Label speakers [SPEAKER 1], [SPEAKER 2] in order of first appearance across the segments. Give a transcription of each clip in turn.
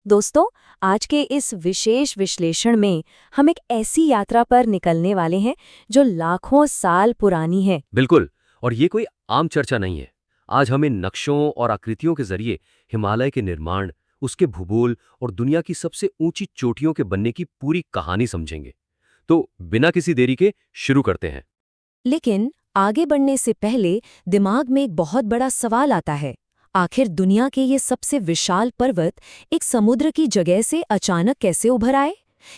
[SPEAKER 1] दोस्तों, आज के इस विशेष विश्लेषण में हम एक ऐसी यात्रा पर निकलने वाले हैं जो लाखों साल पुरानी है।
[SPEAKER 2] बिल्कुल। और ये कोई आम चर्चा नहीं है। आज हम इन नक्शों और आकृतियों के जरिए हिमालय के निर्माण, उसके भूगोल और दुनिया की सबसे ऊंची चोटियों के बनने की पूरी कहानी समझेंगे। तो बिना किसी देरी के शुरू करते हैं।
[SPEAKER 1] लेकिन आगे बढ़ने से पहले दिमाग में एक बहुत बड़ा सवाल आता है। आखिर दुनिया के ये सबसे विशाल पर्वत एक समुद्र की जगह से अचानक कैसे उभर आए?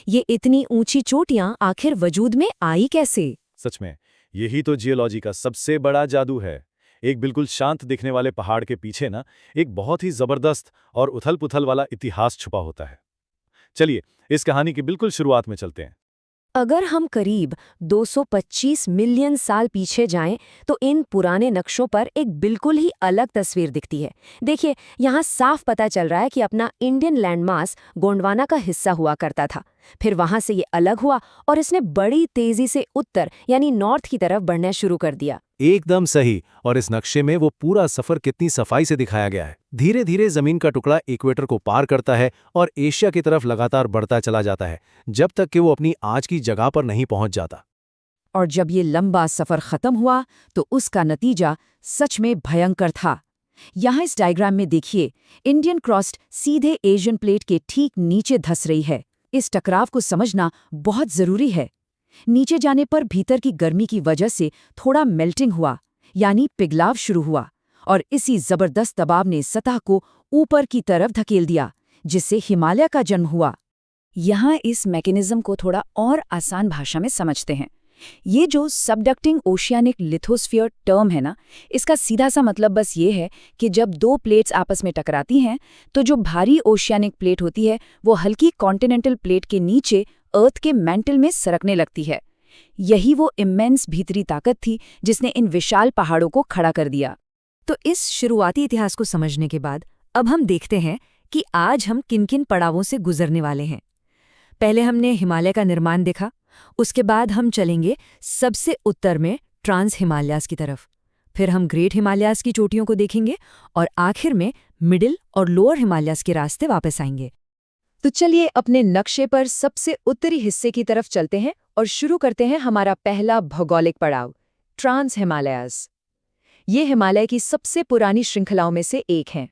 [SPEAKER 1] ये इतनी ऊंची चोटियां आखिर वजूद में आई कैसे?
[SPEAKER 3] सच में यही तो जियोलॉजी का सबसे बड़ा जादू है। एक बिल्कुल शांत दिखने वाले पहाड़ के पीछे ना एक बहुत ही जबरदस्त और उथल-पुथल वाला इतिहास छुपा होता है। चलिए इस कहानी की बिल्कुल शुरुआत में चलते हैं।
[SPEAKER 1] अगर हम करीब 225 मिलियन साल पीछे जाएं, तो इन पुराने नक्शों पर एक बिल्कुल ही अलग तस्वीर दिखती है। देखिए, यहाँ साफ पता चल रहा है कि अपना इंडियन लैंडमास गोंडवाना का हिस्सा हुआ करता था। फिर वहां से ये अलग हुआ और इसने बड़ी तेजी से उत्तर यानी नॉर्थ की तरफ बढ़ना शुरू कर दिया।
[SPEAKER 3] एकदम सही। और इस नक्शे में वो पूरा सफर कितनी सफाई से दिखाया गया है। धीरे धीरे जमीन का टुकड़ा इक्वेटर को पार करता है और एशिया की तरफ लगातार बढ़ता चला जाता है, जब तक कि वो अपनी आज की जगह पर नहीं पहुंच जाता।
[SPEAKER 4] और जब ये लंबा सफर खत्म हुआ तो उसका नतीजा सच में भयंकर था। यहाँ इस डायग्राम में देखिए, इंडियन क्रस्ट सीधे एशियन प्लेट के ठीक नीचे धंस रही है। इस टकराव को समझना बहुत जरूरी है। नीचे जाने पर भीतर की गर्मी की वजह से थोड़ा मेल्टिंग हुआ, यानी पिघलाव शुरू हुआ, और इसी जबरदस्त दबाव ने सतह को ऊपर की तरफ धकेल दिया, जिससे हिमालय का जन्म हुआ। यहाँ इस मैकेनिज्म को थोड़ा और आसान भाषा में समझते हैं। ये जो सबडक्टिंग ओशियानिक लिथोस्फीयर टर्म है ना, इसका सीधा सा मतलब बस ये है कि जब दो प्लेट्स आपस में टकराती हैं, तो जो भारी ओशियानिक प्लेट होती है वो हल्की कॉन्टिनेंटल प्लेट के नीचे अर्थ के मैंटल में सरकने लगती है। यही वो इमेंस भीतरी ताकत थी जिसने इन विशाल पहाड़ों को खड़ा कर दिया।
[SPEAKER 1] तो इस शुरुआती इतिहास को समझने के बाद अब हम देखते हैं कि आज हम किन किन पड़ावों से गुजरने वाले हैं। पहले हमने हिमालय का निर्माण देखा, उसके बाद हम चलेंगे सबसे उत्तर में ट्रांस हिमालयाज की तरफ, फिर हम ग्रेट हिमालयाज की चोटियों को देखेंगे और आखिर में मिडिल और लोअर हिमालयाज के रास्ते वापस आएंगे। तो चलिए अपने नक्शे पर सबसे उत्तरी हिस्से की तरफ चलते हैं और शुरू करते हैं हमारा पहला भौगोलिक पड़ाव, ट्रांस हिमालयाज। ये हिमालय की सबसे पुरानी श्रृंखलाओं में से एक है।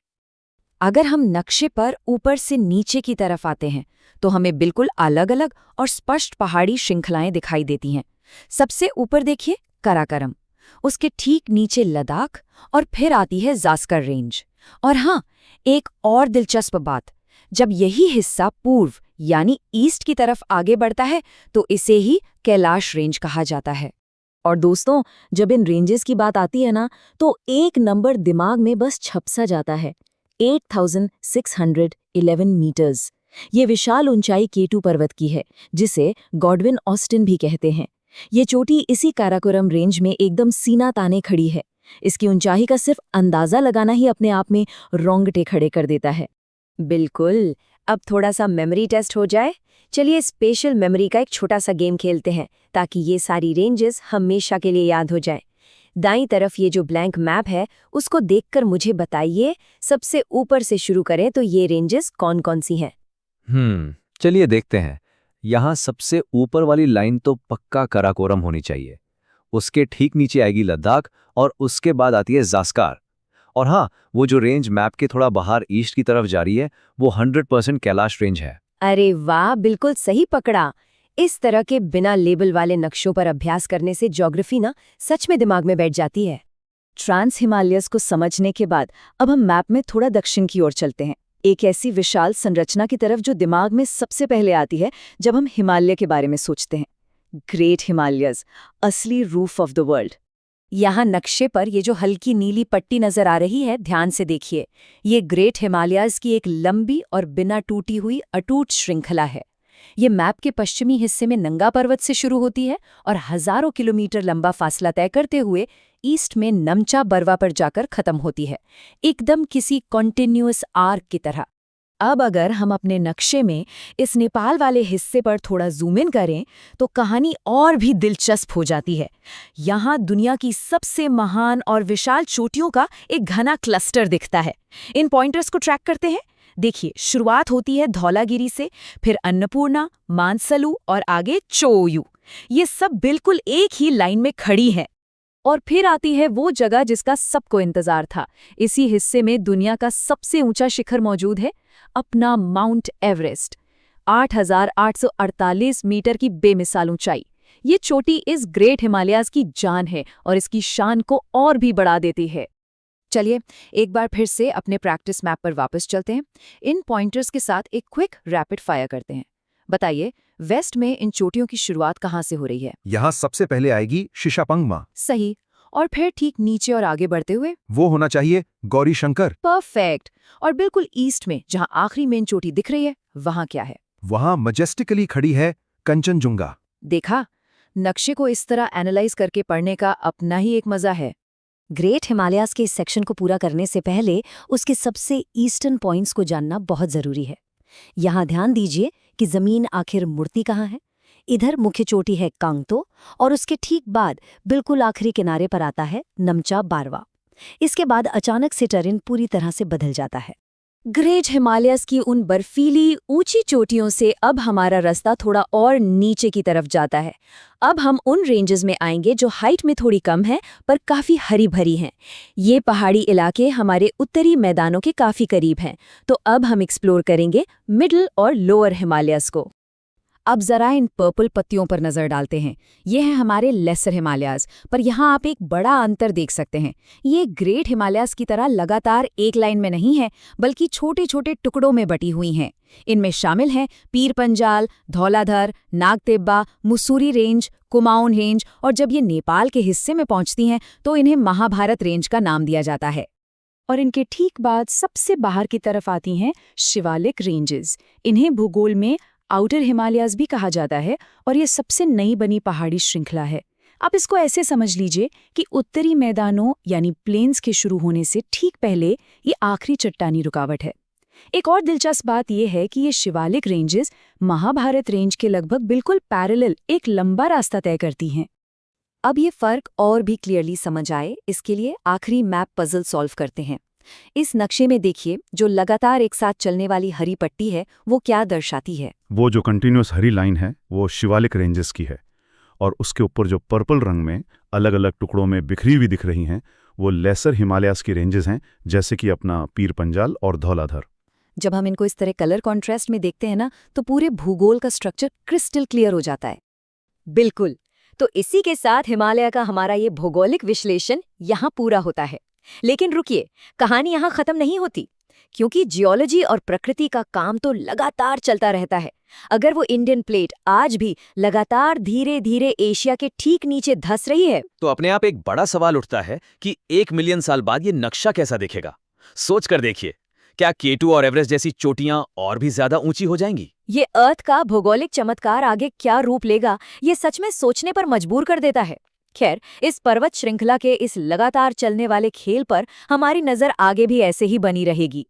[SPEAKER 1] अगर हम नक्शे पर ऊपर से नीचे की तरफ आते हैं तो हमें बिल्कुल अलग अलग और स्पष्ट पहाड़ी श्रृंखलाएं दिखाई देती हैं। सबसे ऊपर देखिए काराकोरम, उसके ठीक नीचे लद्दाख और फिर आती है ज़ास्कर रेंज। और हाँ, एक और दिलचस्प बात, जब यही हिस्सा पूर्व यानी ईस्ट की तरफ आगे बढ़ता है तो इसे ही कैलाश रेंज कहा जाता है। और दोस्तों, जब इन रेंजेस की बात आती है ना, तो एक नंबर दिमाग में बस छप सा जाता है, 8611 मीटर्स। ये विशाल ऊंचाई केटू पर्वत की है, जिसे गॉडविन ऑस्टिन भी कहते हैं। ये चोटी इसी काराकोरम रेंज में एकदम सीना ताने खड़ी है। इसकी ऊंचाई का सिर्फ अंदाजा लगाना ही अपने आप में रोंगटे खड़े कर देता है। बिल्कुल। अब थोड़ा सा मेमोरी टेस्ट हो जाए। चलिए स्पेशल मेमोरी का एक छोटा सा गेम खेलते हैं, ताकि ये सारी रेंजेस हमेशा के लिए याद हो जाए। दाईं तरफ ये जो ब्लैंक मैप है, उसको देखकर मुझे बताइए, सबसे ऊपर से शुरू करें तो ये रेंजेस कौन कौन सी हैं?
[SPEAKER 2] चलिए देखते हैं। यहाँ सबसे ऊपर वाली लाइन तो पक्का काराकोरम होनी चाहिए। उसके ठीक नीचे आएगी लद्दाख और उसके बाद आती है ज़ास्कर। और हाँ, वो जो रेंज मैप के थोड़ा बाहर ईस्ट की तरफ जा रही है, वो 100% कैलाश रेंज है।
[SPEAKER 1] अरे वाह, बिल्कुल सही पकड़ा। इस तरह के बिना लेबल वाले नक्शों पर अभ्यास करने से ज्योग्राफी ना सच में दिमाग में बैठ जाती है। ट्रांस हिमालयस को समझने के बाद अब हम मैप में थोड़ा दक्षिण की ओर चलते हैं, एक ऐसी विशाल संरचना की तरफ जो दिमाग में सबसे पहले आती है जब हम हिमालय के बारे में सोचते हैं। ग्रेट हिमालयस, असली रूफ ऑफ द वर्ल्ड। यहाँ नक्शे पर ये जो हल्की नीली पट्टी नजर आ रही है, ध्यान से देखिए। ये ग्रेट हिमालयाज की एक लंबी और बिना टूटी हुई अटूट श्रृंखला है। ये मैप के पश्चिमी हिस्से में नंगा पर्वत से शुरू होती है और हजारों किलोमीटर लंबा फासला तय करते हुए ईस्ट में नमचा बरवा पर जाकर खत्म होती है, एकदम किसी कॉन्टिन्यूअस आर्क की तरह। अब अगर हम अपने नक्शे में इस नेपाल वाले हिस्से पर थोड़ा जूम इन करें तो कहानी और भी दिलचस्प हो जाती है। यहाँ दुनिया की सबसे महान और विशाल चोटियों का एक घना क्लस्टर दिखता है। इन पॉइंटर्स को ट्रैक करते हैं।
[SPEAKER 4] देखिए, शुरुआत होती है धौलागिरी से, फिर अन्नपूर्णा, मानसलू और आगे चोयू। ये सब बिल्कुल एक ही लाइन में खड़ी है।
[SPEAKER 1] और फिर आती है वो जगह जिसका सबको इंतजार था। इसी हिस्से में दुनिया का सबसे ऊंचा शिखर मौजूद है, अपना माउंट एवरेस्ट। 8,848 मीटर की बेमिसाल ऊंचाई। ये चोटी इस ग्रेट हिमालयाज की जान है और इसकी शान को और भी बढ़ा देती है।
[SPEAKER 4] चलिए एक बार फिर से अपने प्रैक्टिस मैप पर वापस चलते हैं। इन पॉइंटर्स के साथ एक क्विक रैपिड फायर करते हैं। बताइए, वेस्ट में इन चोटियों की शुरुआत कहाँ से हो रही है?
[SPEAKER 5] यहाँ सबसे पहले आएगी शिशापंगमा।
[SPEAKER 4] सही। और फिर ठीक नीचे और आगे बढ़ते हुए?
[SPEAKER 5] वो होना चाहिए गौरी शंकर।
[SPEAKER 4] परफेक्ट। और बिल्कुल ईस्ट में जहाँ आखिरी मेन चोटी दिख रही है, वहाँ क्या है?
[SPEAKER 5] वहाँ मजेस्टिकली खड़ी है कंचनजुंगा।
[SPEAKER 4] देखा, नक्शे को इस तरह एनालाइज करके पढ़ने का अपना ही एक मजा है।
[SPEAKER 1] ग्रेट हिमालयाज के इस सेक्शन को पूरा करने से पहले उसके सबसे ईस्टर्न पॉइंट्स को जानना बहुत जरूरी है। यहाँ ध्यान दीजिए कि जमीन आखिर मुड़ती कहाँ है। इधर मुख्य चोटी है कांगतो और उसके ठीक बाद बिल्कुल आखिरी किनारे पर आता है नमचा बारवा। इसके बाद अचानक से टर्रेन पूरी तरह से बदल जाता है। ग्रेट हिमालयस की उन बर्फीली ऊंची चोटियों से अब हमारा रास्ता थोड़ा और नीचे की तरफ जाता है। अब हम उन रेंजेस में आएंगे जो हाइट में थोड़ी कम हैं पर काफ़ी हरी भरी हैं। ये पहाड़ी इलाके हमारे उत्तरी मैदानों के काफ़ी करीब हैं। तो अब हम एक्सप्लोर करेंगे मिडिल और लोअर हिमालयस को।
[SPEAKER 4] अब जरा इन पर्पल पत्तियों पर नजर डालते हैं। ये हैं हमारे लेसर हिमालयाज, पर यहाँ आप एक बड़ा अंतर देख सकते हैं। ये ग्रेट हिमालयाज की तरह लगातार एक लाइन में नहीं है, बल्कि छोटे छोटे टुकड़ों में बटी हुई हैं। इनमें शामिल हैं पीर पंजाल, धौलाधर, नागतेब्बा, मुस्सूरी रेंज, कुमाऊन रेंज, और जब ये नेपाल के हिस्से में पहुंचती हैं तो इन्हें महाभारत रेंज का नाम दिया जाता है। और इनके ठीक बाद सबसे बाहर की तरफ आती हैं शिवालिक रेंजेस। इन्हें भूगोल में आउटर हिमालयाज भी कहा जाता है और ये सबसे नई बनी पहाड़ी श्रृंखला है। आप इसको ऐसे समझ लीजिए कि उत्तरी मैदानों यानी प्लेन्स के शुरू होने से ठीक पहले ये आखिरी चट्टानी रुकावट है। एक और दिलचस्प बात यह है कि ये शिवालिक रेंजेस महाभारत रेंज के लगभग बिल्कुल पैरेलल एक लंबा रास्ता तय करती हैं।
[SPEAKER 1] अब ये फर्क और भी क्लियरली समझ आए, इसके लिए आखिरी मैप पजल सॉल्व करते हैं। इस नक्शे में देखिए, जो लगातार एक साथ चलने वाली हरी पट्टी है वो क्या दर्शाती है?
[SPEAKER 3] वो जो कंटिन्यूअस हरी लाइन है वो शिवालिक रेंजेस की है, और उसके ऊपर जो पर्पल रंग में अलग अलग टुकड़ों में बिखरी हुई दिख रही हैं वो लेसर हिमालयास की रेंजेस हैं, जैसे कि अपना पीर पंजाल और धौलाधर।
[SPEAKER 1] जब हम इनको इस तरह कलर कॉन्ट्रास्ट में देखते हैं ना, तो पूरे भूगोल का स्ट्रक्चर क्रिस्टल क्लियर हो जाता है। बिल्कुल। तो इसी के साथ हिमालय का हमारा ये भौगोलिक विश्लेषण यहाँ पूरा होता है। लेकिन रुकिए, कहानी यहाँ खत्म नहीं होती, क्योंकि जियोलॉजी और प्रकृति का काम तो लगातार चलता रहता है। अगर वो इंडियन प्लेट आज भी लगातार धीरे धीरे एशिया के ठीक नीचे धंस रही है,
[SPEAKER 2] तो अपने आप एक बड़ा सवाल उठता है कि 1 मिलियन साल बाद ये नक्शा कैसा दिखेगा। सोच कर देखिए, क्या K2 और एवरेस्ट जैसी चोटियां और भी ज्यादा ऊंची हो जाएंगी?
[SPEAKER 1] ये अर्थ का भौगोलिक चमत्कार आगे क्या रूप लेगा, ये सच में सोचने पर मजबूर कर देता है। खैर, इस पर्वत श्रृंखला के इस लगातार चलने वाले खेल पर हमारी नजर आगे भी ऐसे ही बनी रहेगी।